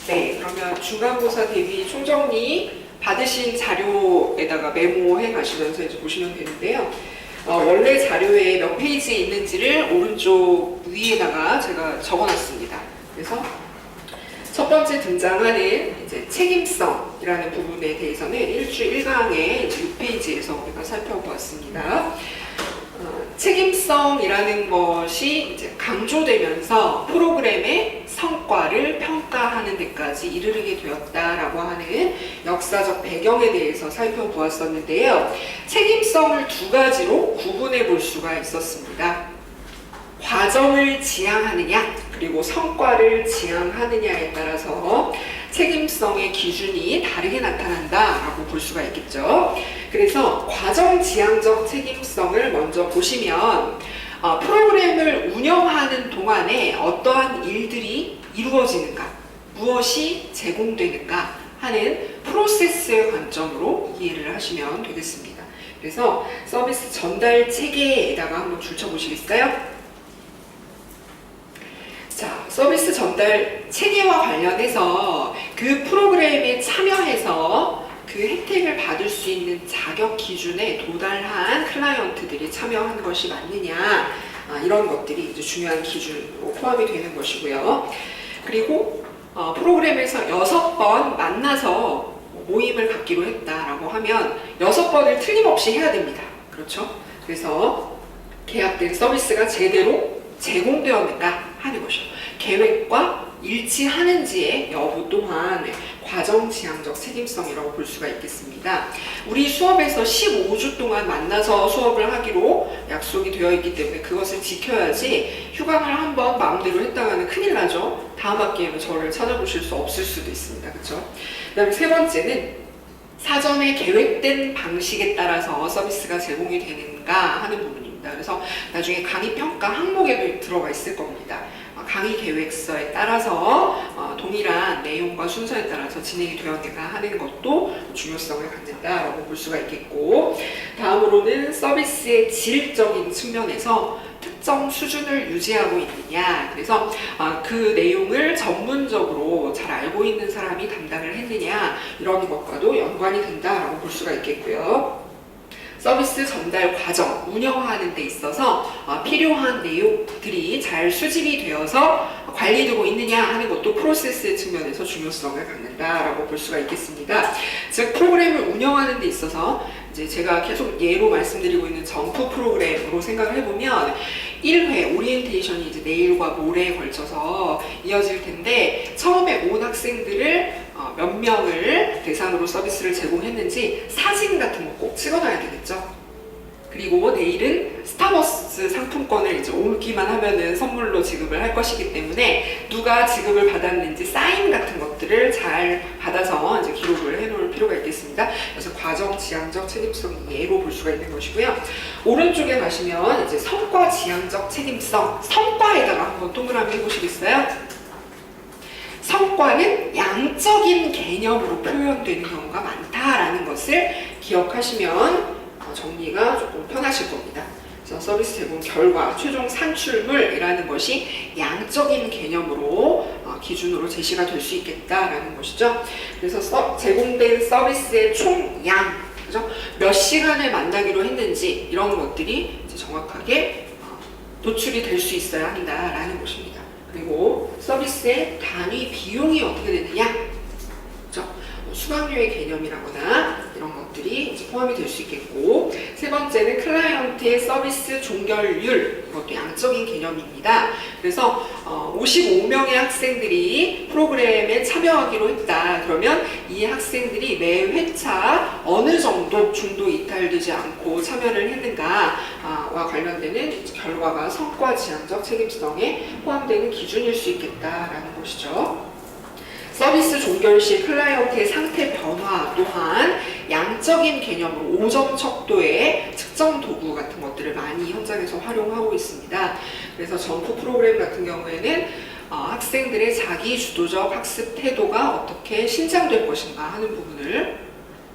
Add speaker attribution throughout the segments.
Speaker 1: 네, 그러면 중간고사 대비 총정리 받으신 자료에다가 메모해 가시면서 이제 보시면 되는데요. 원래 자료에 몇 페이지에 있는지를 오른쪽 위에다가 제가 적어놨습니다. 그래서 첫 번째 등장하는 이제 책임성이라는 부분에 대해서는 1주 1강의 6페이지에서 우리가 살펴보았습니다. 책임성이라는 것이 이제 강조되면서 프로그램의 성과를 평가하는 데까지 이르게 되었다라고 하는 역사적 배경에 대해서 살펴보았었는데요. 책임성을 두 가지로 구분해 볼 수가 있었습니다. 과정을 지향하느냐 그리고 성과를 지향하느냐에 따라서 책임성의 기준이 다르게 나타난다라고 볼 수가 있겠죠. 그래서 과정 지향적 책임성을 먼저 보시면 프로그램을 운영하는 동안에 어떠한 일들이 이루어지는가, 무엇이 제공되는가 하는 프로세스의 관점으로 이해를 하시면 되겠습니다. 그래서 서비스 전달 체계에다가 한번 줄쳐보시겠어요? 자, 서비스 전달 체계와 관련해서 그 프로그램에 참여해서 그 혜택을 받을 수 있는 자격 기준에 도달한 클라이언트들이 참여한 것이 맞느냐, 이런 것들이 이제 중요한 기준으로 포함이 되는 것이고요. 그리고 프로그램에서 6번 만나서 모임을 갖기로 했다라고 하면 6번을 틀림없이 해야 됩니다. 그렇죠? 그래서 계약된 서비스가 제대로 제공되었는가 하는 것이죠. 계획과 일치하는지의 여부 또한 과정 지향적 책임성이라고 볼 수가 있겠습니다. 우리 수업에서 15주 동안 만나서 수업을 하기로 약속이 되어 있기 때문에 그것을 지켜야지 휴강을 한번 마음대로 했다가는 큰일 나죠. 다음 학기에는 저를 찾아보실 수 없을 수도 있습니다. 그렇죠? 그 다음에 세 번째는 사전에 계획된 방식에 따라서 서비스가 제공이 되는가 하는 부분입니다. 그래서 나중에 강의 평가 항목에도 들어가 있을 겁니다. 강의 계획서에 따라서 동일한 내용과 순서에 따라서 진행이 되었는가 하는 것도 중요성을 갖는다라고 볼 수가 있겠고, 다음으로는 서비스의 질적인 측면에서 특정 수준을 유지하고 있느냐, 그래서 그 내용을 전문적으로 잘 알고 있는 사람이 담당을 했느냐, 이런 것과도 연관이 된다라고 볼 수가 있겠고요. 서비스 전달 과정, 운영하는 데 있어서 필요한 내용들이 잘 수집이 되어서 관리되고 있느냐 하는 것도 프로세스 측면에서 중요성을 갖는다라고 볼 수가 있겠습니다. 즉, 프로그램을 운영하는 데 있어서 이제 제가 계속 예로 말씀드리고 있는 점프 프로그램으로 생각을 해보면 1회 오리엔테이션이 이제 내일과 모레에 걸쳐서 이어질 텐데, 처음에 온 학생들을 몇 명을 대상으로 서비스를 제공했는지 사진 같은 거 꼭 찍어놔야 되겠죠. 그리고 내일은 스타버스 상품권을 이제 오기만 하면은 선물로 지급을 할 것이기 때문에 누가 지급을 받았는지 사인 같은 것들을 잘 받아서 이제 기록을 해놓을 필요가 있겠습니다. 그래서 과정 지향적 책임성 예로 볼 수가 있는 것이고요. 오른쪽에 가시면 이제 성과 지향적 책임성, 성과에다가 한번 동그라미 해보시겠어요? 성과는 양적인 개념으로 표현되는 경우가 많다라는 것을 기억하시면 정리가 조금 편하실 겁니다. 그래서 서비스 제공 결과, 최종 산출물이라는 것이 양적인 개념으로 기준으로 제시가 될 수 있겠다라는 것이죠. 그래서 제공된 서비스의 총양, 그죠? 몇 시간을 만나기로 했는지 이런 것들이 이제 정확하게 노출이 될 수 있어야 한다라는 것입니다. 그리고 서비스의 단위 비용이 어떻게 되느냐, 그렇죠? 수강료의 개념이라거나 이런 것들이 이제 포함이 될 수 있겠고, 세 번째는 클라이언트의 서비스 종결률, 이것도 양적인 개념입니다. 그래서 55명의 학생들이 프로그램에 참여하기로 했다. 그러면 이 학생들이 매 회차 어느 정도 중도 이탈되지 않고 참여를 했는가와 관련되는 결과가 성과 지향적 책임성에 포함되는 기준일 수 있겠다라는 것이죠. 서비스 종결 시 클라이언트의 상태 변화 또한 양적인 개념으로 5점 척도의 측정 도구 같은 것들을 많이 현장에서 활용하고 있습니다. 그래서 점프 프로그램 같은 경우에는 학생들의 자기 주도적 학습 태도가 어떻게 신장될 것인가 하는 부분을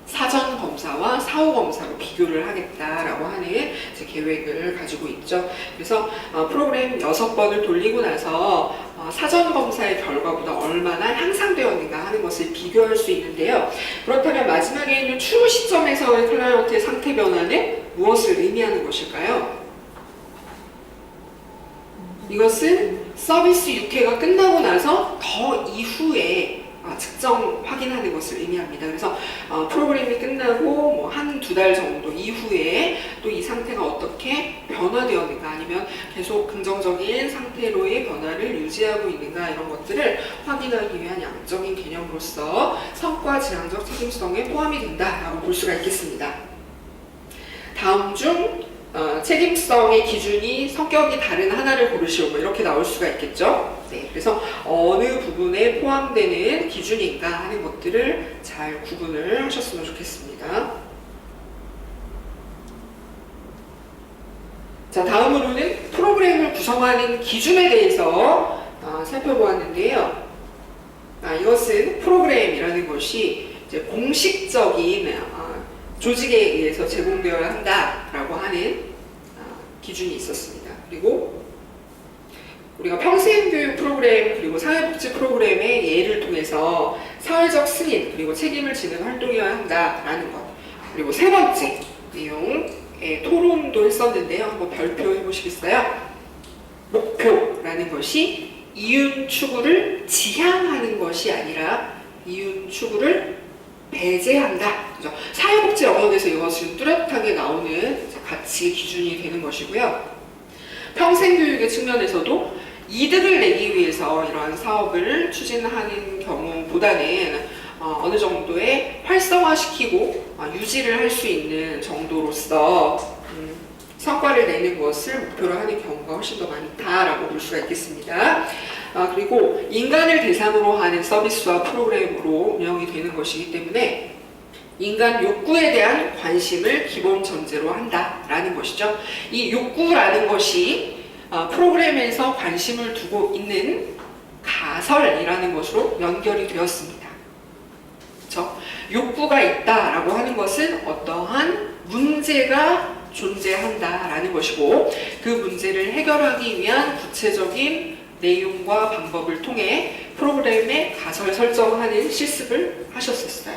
Speaker 1: 사전 검사와 사후 검사로 비교를 하겠다라고 하는 계획을 가지고 있죠. 그래서 프로그램 6번을 돌리고 나서 사전 검사의 결과보다 얼마나 향상되었는가 하는 것을 비교할 수 있는데요. 그렇다면 마지막에 있는 추후 시점에서의 클라이언트의 상태 변화는 무엇을 의미하는 것일까요? 이것은 서비스 6회가 끝나고 나서 더 이후에 측정 확인하는 것을 의미합니다. 그래서 프로그램이 끝나고 뭐 한두 달 정도 이후에 또 이 상태가 어떻게 변화되었는가, 아니면 계속 긍정적인 상태로의 변화를 유지하고 있는가, 이런 것들을 확인하기 위한 양적인 개념으로서 성과 지향적 책임성에 포함이 된다라고 볼 수가 있겠습니다. 다음 중 책임성의 기준이 성격이 다른 하나를 고르시오, 뭐 이렇게 나올 수가 있겠죠. 네, 그래서 어느 부분에 포함되는 기준인가 하는 것들을 잘 구분을 하셨으면 좋겠습니다. 자, 다음으로는 프로그램을 구성하는 기준에 대해서 살펴보았는데요. 이것은 프로그램이라는 것이 이제 공식적인 조직에 의해서 제공되어야 한다라고 하는 기준이 있었습니다. 그리고 우리가 평생교육 프로그램 그리고 사회복지 프로그램의 예를 통해서 사회적 승인 그리고 책임을 지는 활동이어야 한다라는 것, 그리고 세 번째 내용의 토론도 했었는데요. 한번 발표해 보시겠어요? 목표라는 것이 이윤 추구를 지향하는 것이 아니라 이윤 추구를 배제한다. 그죠? 사회복지 영역에서 이것은 뚜렷하게 나오는 가치 기준이 되는 것이고요. 평생교육의 측면에서도 이득을 내기 위해서 이러한 사업을 추진하는 경우보다는 어느 정도의 활성화시키고 유지를 할 수 있는 정도로서 성과를 내는 것을 목표로 하는 경우가 훨씬 더 많다라고 볼 수가 있겠습니다. 그리고 인간을 대상으로 하는 서비스와 프로그램으로 운영이 되는 것이기 때문에 인간 욕구에 대한 관심을 기본 전제로 한다라는 것이죠. 이 욕구라는 것이 프로그램에서 관심을 두고 있는 가설이라는 것으로 연결이 되었습니다. 그렇죠? 욕구가 있다라고 하는 것은 어떠한 문제가 존재한다라는 것이고, 그 문제를 해결하기 위한 구체적인 내용과 방법을 통해 프로그램의 가설 설정하는 실습을 하셨었어요.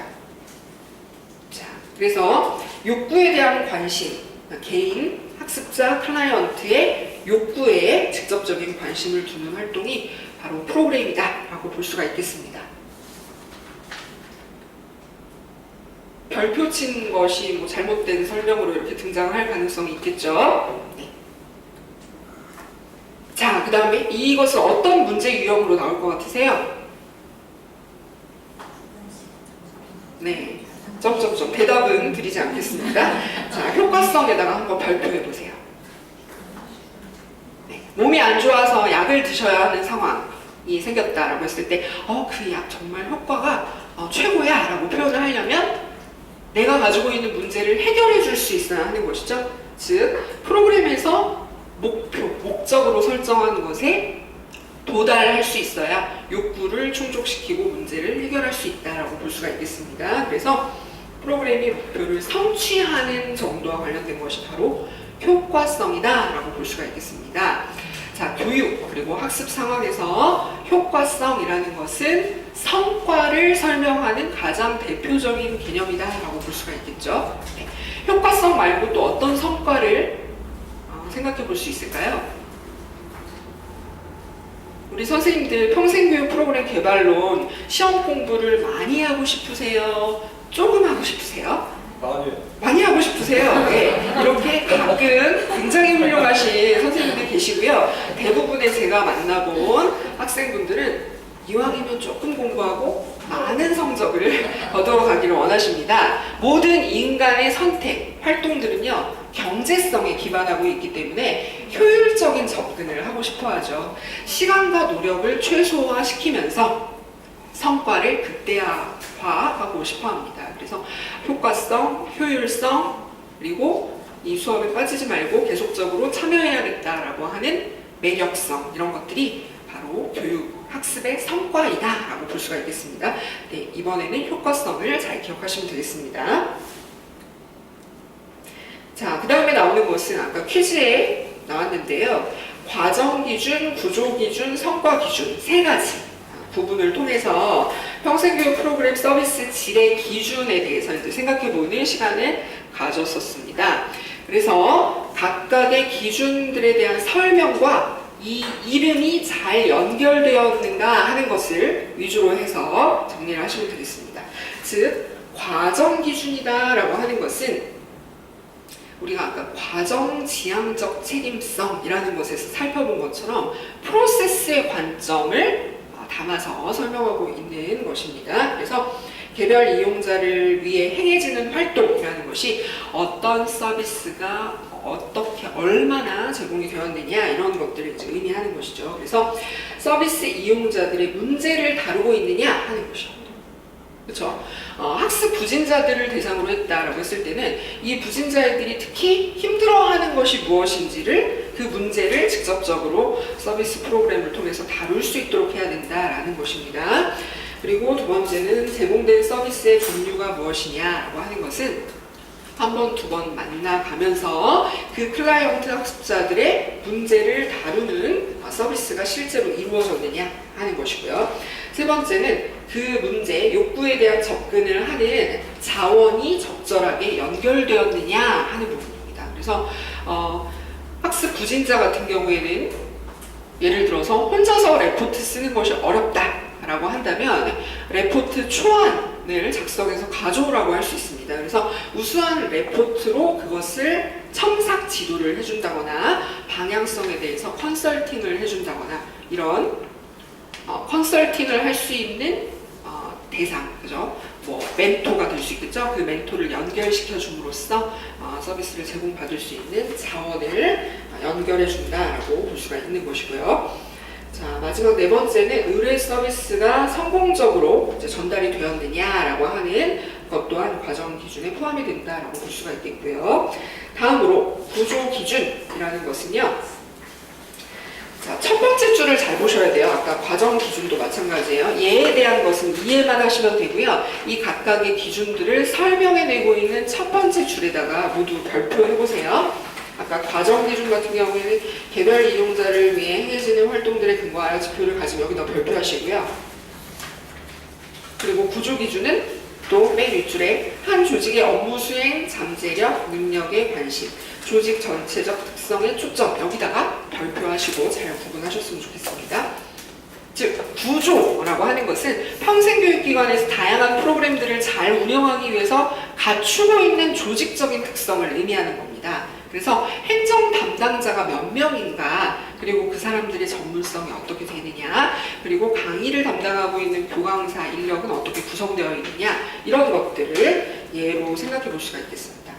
Speaker 1: 자, 그래서 욕구에 대한 관심, 개인, 학습자, 클라이언트의 욕구에 직접적인 관심을 두는 활동이 바로 프로그램이다라고 볼 수가 있겠습니다. 별표 친 것이 뭐 잘못된 설명으로 이렇게 등장할 가능성이 있겠죠. 네. 자, 그 다음에 이것은 어떤 문제 유형으로 나올 것 같으세요? 네, 점점점 대답은 드리지 않겠습니다. 자, 효과성에다가 한번 발표해 보세요. 네. 몸이 안 좋아서 약을 드셔야 하는 상황이 생겼다라고 했을 때, 그 약 정말 효과가 최고야 라고 표현을 하려면 내가 가지고 있는 문제를 해결해 줄 수 있어야 하는 것이죠. 즉, 프로그램에서 목적으로 설정하는 것에 도달할 수 있어야 욕구를 충족시키고 문제를 해결할 수 있다라고 볼 수가 있겠습니다. 그래서 프로그램이 목표를 성취하는 정도와 관련된 것이 바로 효과성이다라고 볼 수가 있겠습니다. 자, 교육 그리고 학습 상황에서 효과성이라는 것은 성과를 설명하는 가장 대표적인 개념이다라고 볼 수가 있겠죠. 네. 효과성 말고 또 어떤 성과를 생각해 볼 수 있을까요? 우리 선생님들 평생교육 프로그램 개발론 시험 공부를 많이 하고 싶으세요? 조금 하고 싶으세요? 많이 하고 싶으세요? 네. 이렇게 가끔 굉장히 훌륭하신 선생님들 계시고요. 대부분의 제가 만나본 학생분들은 이왕이면 조금 공부하고 많은 성적을 얻어가기를 원하십니다. 모든 인간의 선택, 활동들은요, 경제성에 기반하고 있기 때문에 효율적인 접근을 하고 싶어 하죠. 시간과 노력을 최소화시키면서 성과를 극대화하고 싶어 합니다. 그래서 효과성, 효율성, 그리고 이 수업에 빠지지 말고 계속적으로 참여해야겠다라고 하는 매력성, 이런 것들이 바로 교육, 학습의 성과이다라고 볼 수가 있겠습니다. 네, 이번에는 효과성을 잘 기억하시면 되겠습니다. 자, 그 다음에 나오는 것은 아까 퀴즈에 나왔는데요. 과정 기준, 구조 기준, 성과 기준 세 가지 부분을 통해서 평생교육 프로그램 서비스 질의 기준에 대해서 이제 생각해보는 시간을 가졌었습니다. 그래서 각각의 기준들에 대한 설명과 이 이름이 잘 연결되었는가 하는 것을 위주로 해서 정리를 하시면 되겠습니다. 즉, 과정 기준이다라고 하는 것은 우리가 아까 과정 지향적 책임성이라는 것에서 살펴본 것처럼 프로세스의 관점을 담아서 설명하고 있는 것입니다. 그래서 개별 이용자를 위해 행해지는 활동이라는 것이 어떤 서비스가 어떻게 얼마나 제공이 되었느냐 이런 것들을 이제 의미하는 것이죠. 그래서 서비스 이용자들의 문제를 다루고 있느냐 하는 것이죠. 그렇죠? 학습 부진자들을 대상으로 했다라고 했을 때는 이 부진자들이 특히 힘들어하는 것이 무엇인지를 그 문제를 직접적으로 서비스 프로그램을 통해서 다룰 수 있도록 해야 된다라는 것입니다. 그리고 두 번째는 제공된 서비스의 종류가 무엇이냐라고 하는 것은 한 번, 두 번 만나가면서 그 클라이언트 학습자들의 문제를 다루는 서비스가 실제로 이루어졌느냐 하는 것이고요. 세 번째는 그 문제, 욕구에 대한 접근을 하는 자원이 적절하게 연결되었느냐 하는 부분입니다. 그래서 학습 부진자 같은 경우에는 예를 들어서 혼자서 레포트 쓰는 것이 어렵다라고 한다면 레포트 초안을 작성해서 가져오라고 할 수 있습니다. 그래서 우수한 레포트로 그것을 첨삭 지도를 해준다거나 방향성에 대해서 컨설팅을 해준다거나 이런 컨설팅을 할 수 있는 대상, 그죠? 뭐 멘토가 될 수 있겠죠? 그 멘토를 연결시켜 줌으로써 서비스를 제공받을 수 있는 자원을 연결해 준다라고 볼 수가 있는 것이고요. 자, 마지막 네 번째는 의뢰 서비스가 성공적으로 이제 전달이 되었느냐라고 하는 것 또한 과정 기준에 포함이 된다라고 볼 수가 있겠고요. 다음으로 구조 기준이라는 것은요. 자, 첫 번째 줄을 잘 보셔야 돼요. 아까 과정 기준도 마찬가지예요. 얘에 대한 것은 이해만 하시면 되고요. 이 각각의 기준들을 설명해내고 있는 첫 번째 줄에다가 모두 별표해보세요. 아까 과정 기준 같은 경우에는 개별 이용자를 위해 행해지는 활동들에 근거하여 지표를 가지고 여기다 별표하시고요. 그리고 구조 기준은 또 맨 윗줄에 한 조직의 업무 수행, 잠재력, 능력에 관심, 조직 전체적 특성에 초점 여기다가 별표하시고 잘 구분하셨으면 좋겠습니다. 즉 구조라고 하는 것은 평생교육기관에서 다양한 프로그램들을 잘 운영하기 위해서 갖추고 있는 조직적인 특성을 의미하는 겁니다. 그래서 행정 담당자가 몇 명인가, 그리고 그 사람들의 전문성이 어떻게 되느냐, 그리고 강의를 담당하고 있는 교강사 인력은 어떻게 구성되어 있느냐, 이런 것들을 예로 생각해 볼 수가 있겠습니다.